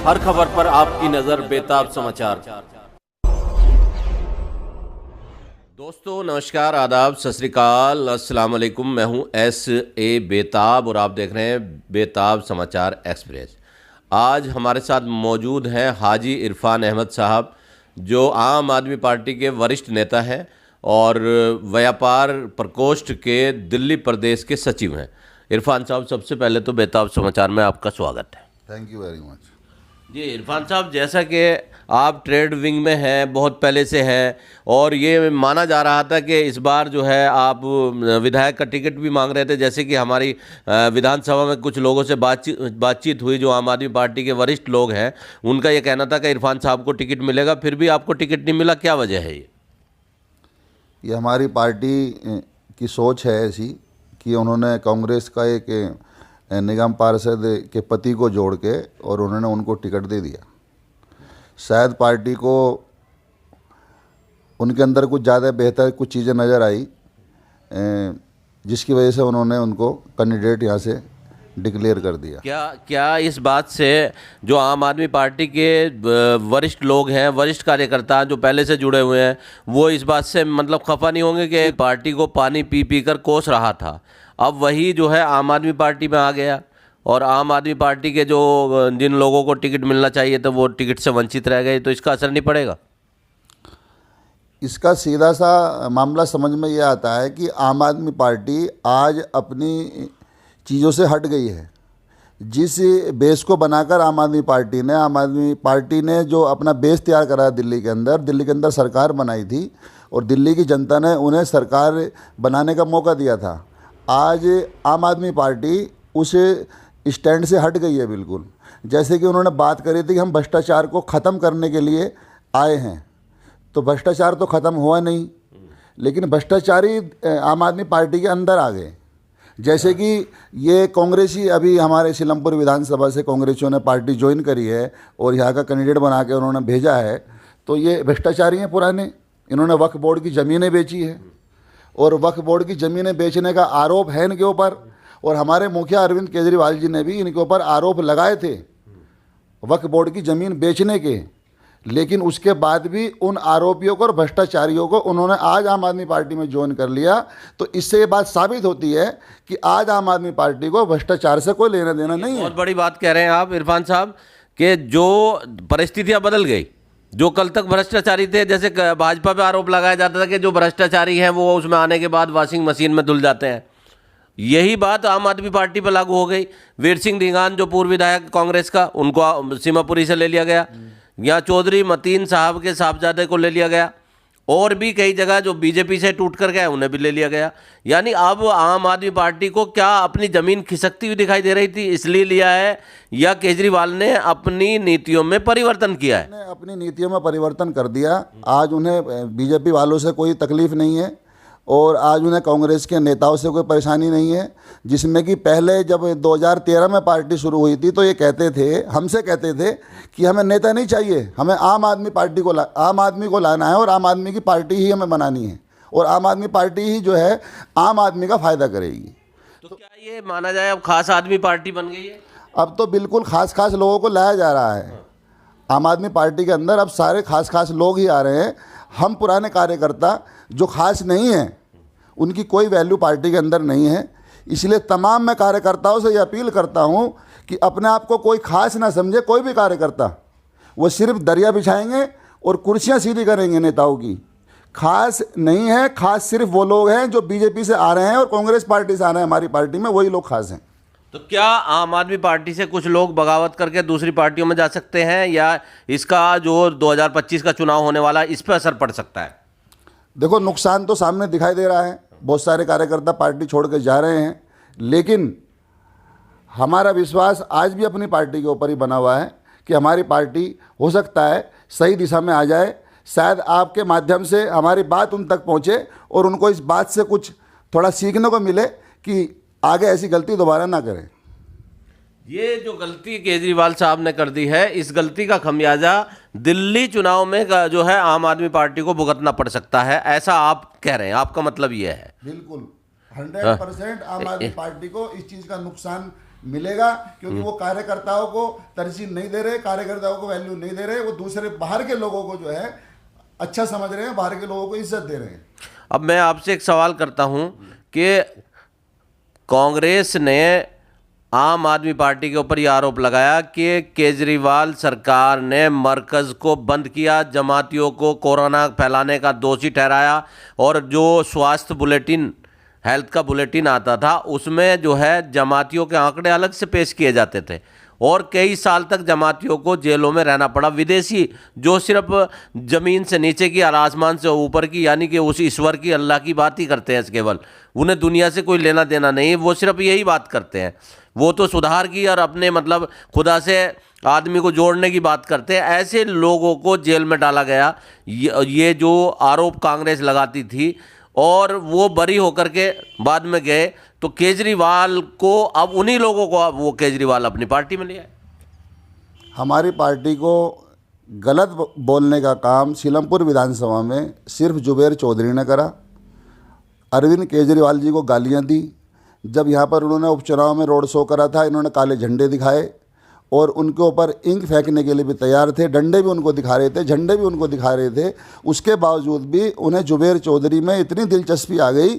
हर खबर पर आपकी नजर बेताब समाचार। दोस्तों नमस्कार, आदाब, सत श्री अकाल, अस्सलाम वालेकुम। मैं हूं S.A. बेताब और आप देख रहे हैं बेताब समाचार एक्सप्रेस। आज हमारे साथ मौजूद हैं हाजी इरफान अहमद साहब, जो आम आदमी पार्टी के वरिष्ठ नेता हैं और व्यापार प्रकोष्ठ के दिल्ली प्रदेश के सचिव हैं। इरफान साहब, सबसे पहले तो बेताब समाचार में आपका स्वागत है। Thank you very much. जी इरफान साहब, जैसा कि आप ट्रेड विंग में हैं, बहुत पहले से हैं, और ये माना जा रहा था कि इस बार जो है आप विधायक का टिकट भी मांग रहे थे। जैसे कि हमारी विधानसभा में कुछ लोगों से बातचीत हुई जो आम आदमी पार्टी के वरिष्ठ लोग हैं, उनका ये कहना था कि इरफान साहब को टिकट मिलेगा, फिर भी आपको टिकट नहीं मिला। क्या वजह है ये हमारी पार्टी की सोच है ऐसी कि उन्होंने कांग्रेस का एक निगम पार्षद के पति को जोड़ के और उन्होंने उनको टिकट दे दिया। शायद पार्टी को उनके अंदर कुछ ज़्यादा बेहतर कुछ चीज़ें नज़र आई, जिसकी वजह से उन्होंने उनको कैंडिडेट यहाँ से डिक्लेयर कर दिया। क्या इस बात से जो आम आदमी पार्टी के वरिष्ठ लोग हैं, वरिष्ठ कार्यकर्ता जो पहले से जुड़े हुए हैं, वो इस बात से मतलब खफा नहीं होंगे कि पार्टी को पानी पी पी कर कोस रहा था, अब वही जो है आम आदमी पार्टी में आ गया और आम आदमी पार्टी के जो जिन लोगों को टिकट मिलना चाहिए तो वो टिकट से वंचित रह गए, तो इसका असर नहीं पड़ेगा? इसका सीधा सा मामला समझ में ये आता है कि आम आदमी पार्टी आज अपनी चीज़ों से हट गई है। जिस बेस को बनाकर आम आदमी पार्टी ने जो अपना बेस तैयार करा दिल्ली के अंदर सरकार बनाई थी और दिल्ली की जनता ने उन्हें सरकार बनाने का मौका दिया था। आज आम आदमी पार्टी उस स्टैंड से हट गई है बिल्कुल। जैसे कि उन्होंने बात करी थी कि हम भ्रष्टाचार को ख़त्म करने के लिए आए हैं, तो भ्रष्टाचार तो ख़त्म हुआ नहीं, लेकिन भ्रष्टाचारी आम आदमी पार्टी के अंदर आ गए। जैसे कि ये कांग्रेसी अभी हमारे सीलमपुर विधानसभा से कांग्रेसियों ने पार्टी ज्वाइन करी है और यहाँ का कैंडिडेट बना के उन्होंने भेजा है, तो ये भ्रष्टाचारी हैं पुराने। इन्होंने वक्फ बोर्ड की ज़मीनें बेची है और वक्फ बोर्ड की ज़मीनें बेचने का आरोप है इनके ऊपर, और हमारे मुखिया अरविंद केजरीवाल जी ने भी इनके ऊपर आरोप लगाए थे वक्फ बोर्ड की ज़मीन बेचने के, लेकिन उसके बाद भी उन आरोपियों को और भ्रष्टाचारियों को उन्होंने आज आम आदमी पार्टी में ज्वाइन कर लिया। तो इससे ये बात साबित होती है कि आज आम आदमी पार्टी को भ्रष्टाचार से कोई लेना देना नहीं है। बहुत बड़ी बात कह रहे हैं आप इरफान साहब कि जो परिस्थितियां बदल गई, जो कल तक भ्रष्टाचारी थे, जैसे भाजपा पे आरोप लगाया जाता था कि जो भ्रष्टाचारी हैं वो उसमें आने के बाद वॉशिंग मशीन में धुल जाते हैं, यही बात आम आदमी पार्टी पर लागू हो गई। वीर सिंह ढींगान जो पूर्व विधायक कांग्रेस का, उनको सीमापुरी से ले लिया गया, यहाँ चौधरी मतीन साहब के साहबजादे को ले लिया गया, और भी कई जगह जो बीजेपी से टूट कर गए उन्हें भी ले लिया गया। यानी अब आम आदमी पार्टी को क्या अपनी ज़मीन खिसकती हुई दिखाई दे रही थी इसलिए लिया है, या केजरीवाल ने अपनी नीतियों में परिवर्तन किया है? उन्होंने अपनी नीतियों में परिवर्तन कर दिया। आज उन्हें बीजेपी वालों से कोई तकलीफ़ नहीं है और आज उन्हें कांग्रेस के नेताओं से कोई परेशानी नहीं है। जिसमें कि पहले जब 2013 में पार्टी शुरू हुई थी तो ये कहते थे, हमसे कहते थे कि हमें नेता नहीं चाहिए, हमें आम आदमी को लाना है और आम आदमी की पार्टी ही हमें बनानी है और आम आदमी पार्टी ही जो है आम आदमी का फ़ायदा करेगी। तो क्या ये माना जाए अब खास आदमी पार्टी बन गई है? अब तो बिल्कुल खास लोगों को लाया जा रहा है आम आदमी पार्टी के अंदर। अब सारे खास लोग ही आ रहे हैं। हम पुराने कार्यकर्ता जो खास नहीं हैं उनकी कोई वैल्यू पार्टी के अंदर नहीं है। इसलिए तमाम मैं कार्यकर्ताओं से ये अपील करता हूं कि अपने आप को कोई खास ना समझे कोई भी कार्यकर्ता। वो सिर्फ दरिया बिछाएंगे और कुर्सियां सीधी करेंगे नेताओं की। खास नहीं है, खास सिर्फ वो लोग हैं जो बीजेपी से आ रहे हैं और कांग्रेस पार्टी से आ रहे हैं हमारी पार्टी में, वही लोग खास हैं। तो क्या आम आदमी पार्टी से कुछ लोग बगावत करके दूसरी पार्टियों में जा सकते हैं, या इसका जो 2025 का चुनाव होने वाला है इस पर असर पड़ सकता है? देखो, नुकसान तो सामने दिखाई दे रहा है, बहुत सारे कार्यकर्ता पार्टी छोड़ कर जा रहे हैं, लेकिन हमारा विश्वास आज भी अपनी पार्टी के ऊपर ही बना हुआ है कि हमारी पार्टी हो सकता है सही दिशा में आ जाए। शायद आपके माध्यम से हमारी बात उन तक पहुंचे और उनको इस बात से कुछ थोड़ा सीखने को मिले कि आगे ऐसी गलती दोबारा ना करें। ये जो गलती केजरीवाल साहब ने कर दी है, इस गलती का खमियाजा दिल्ली चुनाव में जो है आम आदमी पार्टी को भुगतना पड़ सकता है, ऐसा आप कह रहे हैं? आपका मतलब ये है? बिल्कुल 100% आम आदमी पार्टी को इस चीज़ का नुकसान मिलेगा, क्योंकि वो कार्यकर्ताओं को तरजीह नहीं दे रहे, कार्यकर्ताओं को वैल्यू नहीं दे रहे, वो दूसरे बाहर के लोगों को जो है अच्छा समझ रहे हैं, बाहर के लोगों को इज्जत दे रहे हैं। अब मैं आपसे एक सवाल करता हूं कि कांग्रेस ने आम आदमी पार्टी के ऊपर यह आरोप लगाया कि केजरीवाल सरकार ने मरकज़ को बंद किया, जमातियों को कोरोना फैलाने का दोषी ठहराया, और जो स्वास्थ्य बुलेटिन, हेल्थ का बुलेटिन आता था उसमें जो है जमातियों के आंकड़े अलग से पेश किए जाते थे, और कई साल तक जमातियों को जेलों में रहना पड़ा। विदेशी जो सिर्फ ज़मीन से नीचे की और आसमान से ऊपर की, यानी कि उस ईश्वर की, अल्लाह की बात ही करते हैं केवल, उन्हें दुनिया से कोई लेना देना नहीं, वो सिर्फ यही बात करते हैं। वो तो सुधार की और अपने मतलब खुदा से आदमी को जोड़ने की बात करते हैं। ऐसे लोगों को जेल में डाला गया, ये जो आरोप कांग्रेस लगाती थी, और वो बरी होकर के बाद में गए, तो केजरीवाल को अब उन्हीं लोगों को अब वो केजरीवाल अपनी पार्टी में ले आए। हमारी पार्टी को गलत बोलने का काम सीलमपुर विधानसभा में सिर्फ जुबेर चौधरी ने करा। अरविंद केजरीवाल जी को गालियां दी। जब यहाँ पर उन्होंने उपचुनाव में रोड शो करा था, इन्होंने काले झंडे दिखाए और उनके ऊपर इंक फेंकने के लिए भी तैयार थे, डंडे भी उनको दिखा रहे थे, झंडे भी उनको दिखा रहे थे। उसके बावजूद भी उन्हें जुबेर चौधरी में इतनी दिलचस्पी आ गई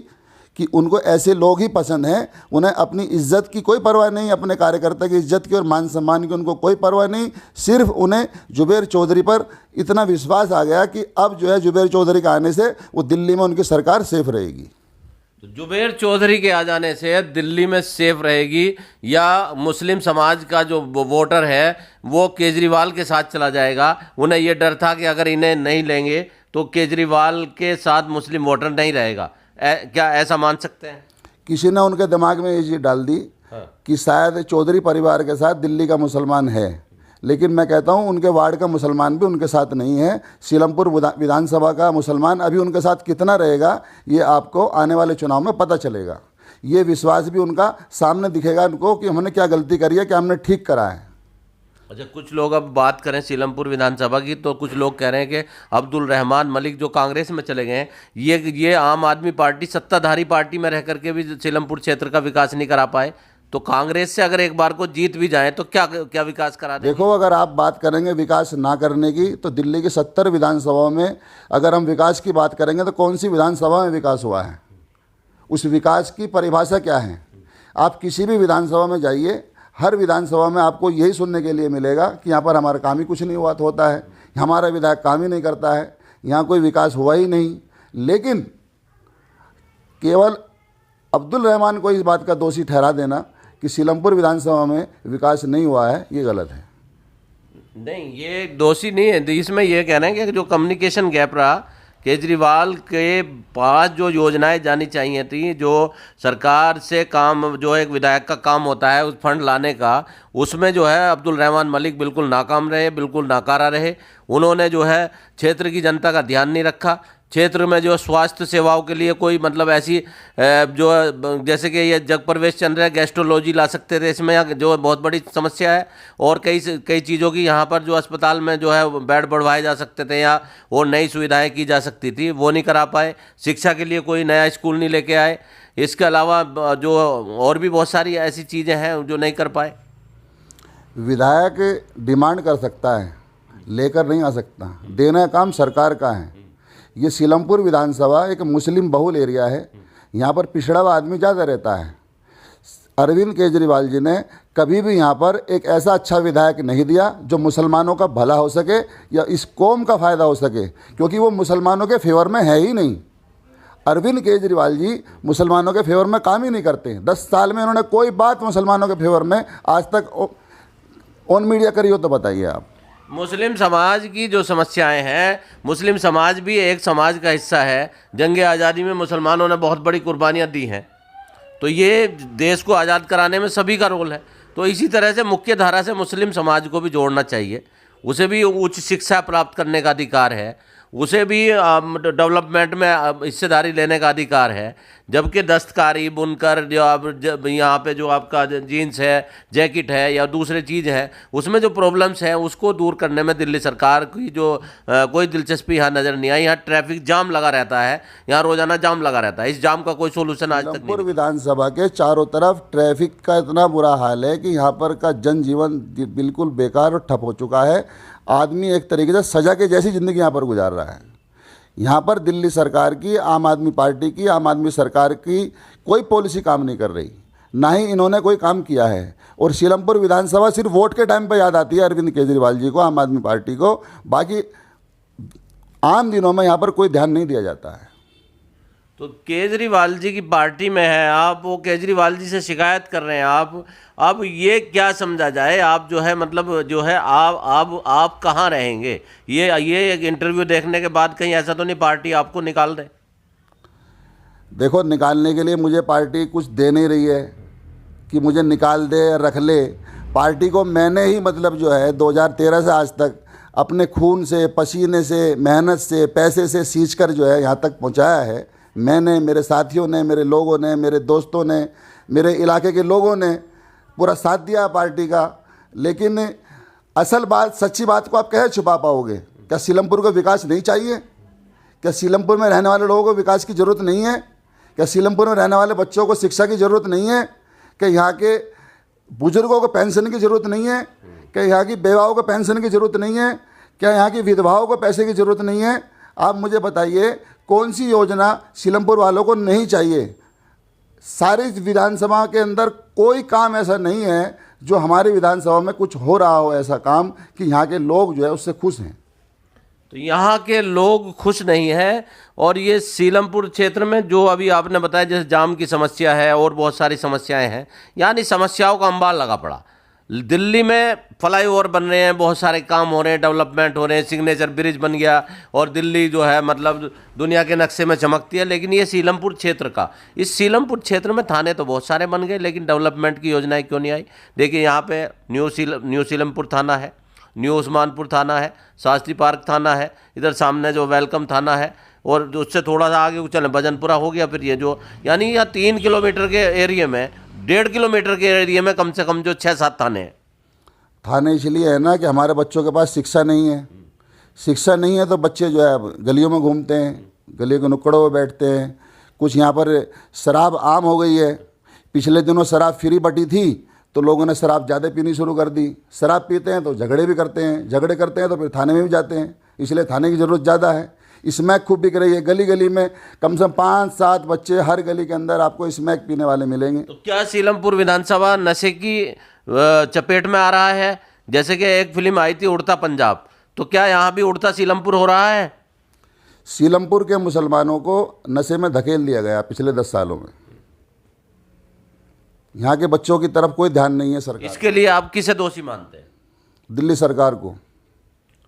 कि उनको ऐसे लोग ही पसंद हैं। उन्हें अपनी इज्जत की कोई परवाह नहीं, अपने कार्यकर्ता की इज्जत की और मान सम्मान की उनको कोई परवाह नहीं। सिर्फ उन्हें जुबेर चौधरी पर इतना विश्वास आ गया कि अब जो है जुबेर चौधरी के आने से वो दिल्ली में उनकी सरकार सेफ रहेगी। जुबेर चौधरी के आ जाने से दिल्ली में सेफ रहेगी, या मुस्लिम समाज का जो वोटर है वो केजरीवाल के साथ चला जाएगा? उन्हें ये डर था कि अगर इन्हें नहीं लेंगे तो केजरीवाल के साथ मुस्लिम वोटर नहीं रहेगा। क्या ऐसा मान सकते हैं? किसी ने उनके दिमाग में ये चीज़ डाल दी कि शायद चौधरी परिवार के साथ दिल्ली का मुसलमान है, लेकिन मैं कहता हूँ उनके वार्ड का मुसलमान भी उनके साथ नहीं है। सीलमपुर विधानसभा का मुसलमान अभी उनके साथ कितना रहेगा ये आपको आने वाले चुनाव में पता चलेगा। ये विश्वास भी उनका सामने दिखेगा उनको कि हमने क्या गलती करी है, क्या हमने ठीक करा है। अच्छा, कुछ लोग अब बात करें सीलमपुर विधानसभा की, तो कुछ लोग कह रहे हैं कि अब्दुल रहमान मलिक जो कांग्रेस में चले गए हैं, ये आम आदमी पार्टी सत्ताधारी पार्टी में रह करके भी सीलमपुर क्षेत्र का विकास नहीं करा पाए, तो कांग्रेस से अगर एक बार को जीत भी जाए तो क्या क्या विकास करा दें? देखो, अगर आप बात करेंगे विकास ना करने की, तो दिल्ली की 70 विधानसभाओं में अगर हम विकास की बात करेंगे तो कौन सी विधानसभा में विकास हुआ है? उस विकास की परिभाषा क्या है? आप किसी भी विधानसभा में जाइए, हर विधानसभा में आपको यही सुनने के लिए मिलेगा कि यहाँ पर हमारा काम ही कुछ नहीं हुआ होता है, हमारा विधायक काम ही नहीं करता है, यहाँ कोई विकास हुआ ही नहीं। लेकिन केवल अब्दुल रहमान को इस बात का दोषी ठहरा देना कि सीलमपुर विधानसभा में विकास नहीं हुआ है, ये गलत है। नहीं, ये दोषी नहीं है। इसमें यह कहना है कि जो कम्युनिकेशन गैप रहा, केजरीवाल के पास जो योजनाएं जानी चाहिए थी, जो सरकार से काम, जो एक विधायक का काम होता है उस फंड लाने का, उसमें जो है अब्दुल रहमान मलिक बिल्कुल नाकाम रहे, बिल्कुल नाकारा रहे। उन्होंने जो है क्षेत्र की जनता का ध्यान नहीं रखा। क्षेत्र में जो स्वास्थ्य सेवाओं के लिए कोई मतलब ऐसी जो जैसे कि ये जगप्रवेश चंद्र है, गैस्ट्रोलॉजी ला सकते थे इसमें, जो बहुत बड़ी समस्या है, और कई चीज़ों की यहाँ पर जो अस्पताल में जो है बेड बढ़वाए जा सकते थे या और नई सुविधाएं की जा सकती थी, वो नहीं करा पाए। शिक्षा के लिए कोई नया स्कूल नहीं लेके आए। इसके अलावा जो और भी बहुत सारी ऐसी चीज़ें हैं जो नहीं कर पाए। विधायक डिमांड कर सकता है, लेकर नहीं आ सकता। देना काम सरकार का है। ये सीलमपुर विधानसभा एक मुस्लिम बहुल एरिया है, यहाँ पर पिछड़ा हुआ आदमी ज़्यादा रहता है। अरविंद केजरीवाल जी ने कभी भी यहाँ पर एक ऐसा अच्छा विधायक नहीं दिया जो मुसलमानों का भला हो सके या इस कौम का फ़ायदा हो सके, क्योंकि वो मुसलमानों के फेवर में है ही नहीं। अरविंद केजरीवाल जी मुसलमानों के फेवर में काम ही नहीं करते। 10 साल में उन्होंने कोई बात मुसलमानों के फेवर में आज तक ऑन मीडिया करी हो तो बताइए आप। मुस्लिम समाज की जो समस्याएं हैं, मुस्लिम समाज भी एक समाज का हिस्सा है। जंग आज़ादी में मुसलमानों ने बहुत बड़ी कुर्बानियां दी हैं, तो ये देश को आज़ाद कराने में सभी का रोल है। तो इसी तरह से मुख्य धारा से मुस्लिम समाज को भी जोड़ना चाहिए। उसे भी उच्च शिक्षा प्राप्त करने का अधिकार है, उसे भी डेवलपमेंट में हिस्सेदारी लेने का अधिकार है, जबकि दस्तकारी, बुनकर, जो आप यहाँ पे जो आपका जीन्स है, जैकेट है या दूसरे चीज़ है, उसमें जो प्रॉब्लम्स हैं उसको दूर करने में दिल्ली सरकार की जो कोई दिलचस्पी यहाँ नज़र नहीं आई। यहाँ ट्रैफिक जाम लगा रहता है, यहाँ रोजाना जाम लगा रहता है। इस जाम का कोई सोल्यूशन आज तक नहीं। सीलमपुर विधानसभा के चारों तरफ ट्रैफिक का इतना बुरा हाल है कि यहाँ पर का जनजीवन बिल्कुल बेकार और ठप हो चुका है। आदमी एक तरीके से सजा के जैसी ज़िंदगी यहाँ पर गुजार रहा है। यहाँ पर दिल्ली सरकार की, आम आदमी पार्टी की, आम आदमी सरकार की कोई पॉलिसी काम नहीं कर रही, ना ही इन्होंने कोई काम किया है। और सीलमपुर विधानसभा सिर्फ वोट के टाइम पर याद आती है अरविंद केजरीवाल जी को, आम आदमी पार्टी को। बाकी आम दिनों में यहाँ पर कोई ध्यान नहीं दिया जाता है। तो केजरीवाल जी की पार्टी में है आप, वो केजरीवाल जी से शिकायत कर रहे हैं आप। अब ये क्या समझा जाए? आप जो है मतलब जो है आप कहाँ रहेंगे? ये एक इंटरव्यू देखने के बाद कहीं ऐसा तो नहीं पार्टी आपको निकाल दे? देखो, निकालने के लिए मुझे पार्टी कुछ दे नहीं रही है कि मुझे निकाल दे, रख ले। पार्टी को मैंने ही मतलब जो है 2013 से आज तक अपने खून से, पसीने से, मेहनत से, पैसे से सींच कर जो है यहाँ तक पहुँचाया है। मैंने, मेरे साथियों ने, मेरे लोगों ने, मेरे दोस्तों ने, मेरे इलाके के लोगों ने पूरा साथ दिया पार्टी का। लेकिन असल बात, सच्ची बात को आप कैसे छुपा पाओगे? क्या सीलमपुर को विकास नहीं चाहिए? क्या सीलमपुर में रहने वाले लोगों को विकास की ज़रूरत नहीं है? क्या सीलमपुर में रहने वाले बच्चों को शिक्षा की ज़रूरत नहीं है? क्या यहाँ के बुजुर्गों को पेंशन की ज़रूरत नहीं है? क्या यहाँ की बेवाओं को पेंशन की ज़रूरत नहीं है? क्या यहाँ की विधवाओं को पैसे की ज़रूरत नहीं है? आप मुझे बताइए, कौन सी योजना सीलमपुर वालों को नहीं चाहिए? सारी विधानसभा के अंदर कोई काम ऐसा नहीं है जो हमारी विधानसभा में कुछ हो रहा हो ऐसा काम कि यहाँ के लोग जो है उससे खुश हैं। तो यहाँ के लोग खुश नहीं हैं। और ये सीलमपुर क्षेत्र में जो अभी आपने बताया, जैसे जाम की समस्या है और बहुत सारी समस्याएं हैं, यानी समस्याओं का अंबार लगा पड़ा। दिल्ली में फ्लाईओवर बन रहे हैं, बहुत सारे काम हो रहे हैं, डेवलपमेंट हो रहे हैं, सिग्नेचर ब्रिज बन गया और दिल्ली जो है मतलब दुनिया के नक्शे में चमकती है। लेकिन ये सीलमपुर क्षेत्र का, इस सीलमपुर क्षेत्र में थाने तो बहुत सारे बन गए, लेकिन डेवलपमेंट की योजनाएं क्यों नहीं आई? देखिए, यहाँ पे न्यू सीलमपुर थाना है, न्यू उस्मानपुर थाना है, शास्त्री पार्क थाना है, इधर सामने जो वेलकम थाना है, और जो उससे थोड़ा सा आगे चले भजनपुरा हो गया। फिर ये जो यानी यहाँ 3 किलोमीटर के एरिया में, 1.5 किलोमीटर के एरिया में कम से कम जो 6-7 थाने हैं। थाने इसलिए है ना कि हमारे बच्चों के पास शिक्षा नहीं है। शिक्षा नहीं है तो बच्चे जो है गलियों में घूमते हैं, गली के नुक्कड़ों में बैठते हैं। कुछ यहाँ पर शराब आम हो गई है। पिछले दिनों शराब फ्री बटी थी तो लोगों ने शराब ज़्यादा पीनी शुरू कर दी। शराब पीते हैं तो झगड़े भी करते हैं, झगड़े करते हैं तो फिर थाने में भी जाते हैं, इसलिए थाने की ज़रूरत ज़्यादा है। स्मैक खूब बिक रही है, गली गली में कम से कम 5-7 बच्चे हर गली के अंदर आपको स्मैक पीने वाले मिलेंगे। तो क्या सीलमपुर विधानसभा नशे की चपेट में आ रहा है? जैसे कि एक फिल्म आई थी उड़ता पंजाब, तो क्या यहाँ भी उड़ता सीलमपुर हो रहा है? सीलमपुर के मुसलमानों को नशे में धकेल दिया गया पिछले 10 सालों में। यहाँ के बच्चों की तरफ कोई ध्यान नहीं है सरकार। इसके लिए आप किसे दोषी मानते हैं? दिल्ली सरकार को।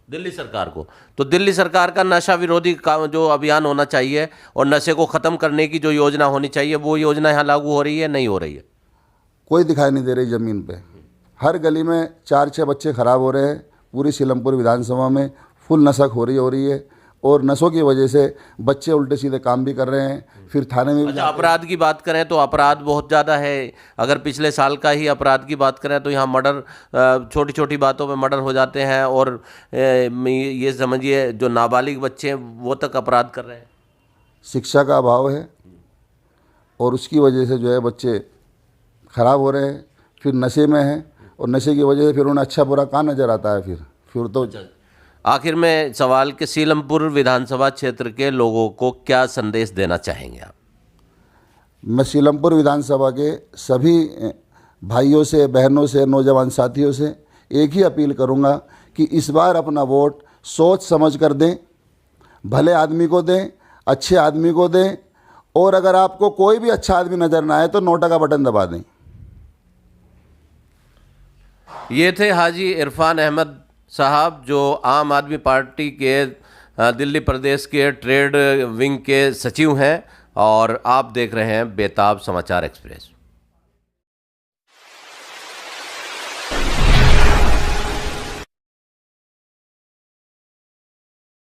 दिल्ली सरकार को। तो दिल्ली सरकार का नशा विरोधी का जो अभियान होना चाहिए और नशे को ख़त्म करने की जो योजना होनी चाहिए, वो योजना यहाँ लागू हो रही है, नहीं हो रही है? कोई दिखाई नहीं दे रही ज़मीन पे। हर गली में 4-6 बच्चे ख़राब हो रहे हैं। पूरी सीलमपुर विधानसभा में फुल नशाखोरी हो रही है और नशों की वजह से बच्चे उल्टे सीधे काम भी कर रहे हैं, फिर थाने में भी। अच्छा, अपराध की बात करें तो अपराध बहुत ज़्यादा है। अगर पिछले साल का ही अपराध की बात करें तो यहाँ मर्डर, छोटी छोटी बातों पे मर्डर हो जाते हैं और ये समझिए जो नाबालिग बच्चे हैं वो तक अपराध कर रहे हैं। शिक्षा का अभाव है और उसकी वजह से जो है बच्चे ख़राब हो रहे हैं, फिर नशे में हैं और नशे की वजह से फिर उन्हें अच्छा बुरा कहाँ नज़र आता है। फिर तो आखिर में सवाल कि सीलमपुर विधानसभा क्षेत्र के लोगों को क्या संदेश देना चाहेंगे आप? मैं सीलमपुर विधानसभा के सभी भाइयों से, बहनों से, नौजवान साथियों से एक ही अपील करूंगा कि इस बार अपना वोट सोच समझ कर दें, भले आदमी को दें, अच्छे आदमी को दें, और अगर आपको कोई भी अच्छा आदमी नज़र ना आए तो नोटा का बटन दबा दें। ये थे हाजी इरफान अहमद साहब, जो आम आदमी पार्टी के दिल्ली प्रदेश के ट्रेड विंग के सचिव हैं, और आप देख रहे हैं बेताब समाचार एक्सप्रेस।